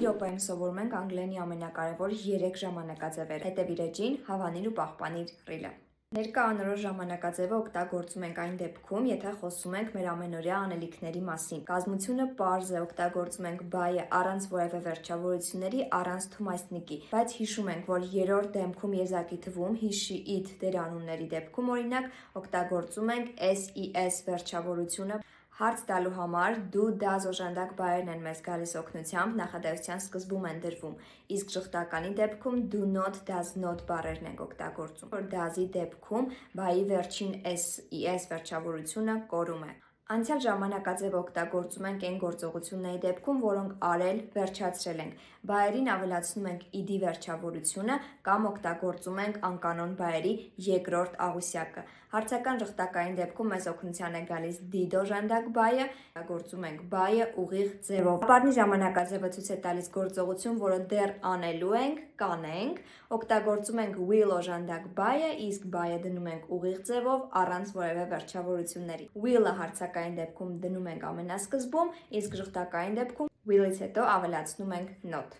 Մի րոպեում սովորում ենք անգլերենի ամենակարևոր 3 ժամանակաձևերը։ Հետևիր էջին, հավանիր ու պահպանիր ռիլը։ Ներկա անորոշ ժամանակաձևը օգտագործում ենք այն դեպքում, եթե խոսում ենք մեր ամենօրյա անելիքների մասին։ Կազմությունը պարզ է, օգտագործում ենք by-ը առանց որևէ վերջավորությունների, առանց թումայսնիկի, բայց հիշում ենք, որ երրորդ դեպքում եզակի թվում he, it դերանունների դեպքում օրինակ օգտագործում ենք ses վերջավորությունը։ Հարց տալու համար do, does օժանդակ բայերն են մեզ գալիս օգնությամբ, նախադասության սկզբում են դրվում, իսկ շղթականի դեպքում do not, does not բառերն ենք օգտագործում, որ does-ի դեպքում by-ի վերջին ses վերջավորությունը կորում է։ Անցյալ ժամանակաձևը օգտագործում ենք այն գործողությունների դեպքում, որոնք արել, վերջացրել ենք։ Բայերին ավելացնում ենք id-ի վերջավորությունը կամ օգտագործում ենք անկանոն բայերի երկրորդ աղյուսակը։ Հարցական շղթակային դեպքում մեզ օգնության է գալիս did օժանդակ բայը, օգտագործում ենք by-ը ուղիղ ձևով։ Ապարնի ժամանակաձևը ցույց է տալիս գործողություն, որը դեռ անելու ենք, կանենք, օգտագործում ենք will օժանդակ by-ը, իսկ by-ը դնում ենք ուղիղ ձևով առանց որևէ վերջավորությունների։ Will-ը հարցակային դեպքում դնում ենք ամենասկզբում, իսկ շղթակային դեպքում will-ից հետո ավելացնում ենք not։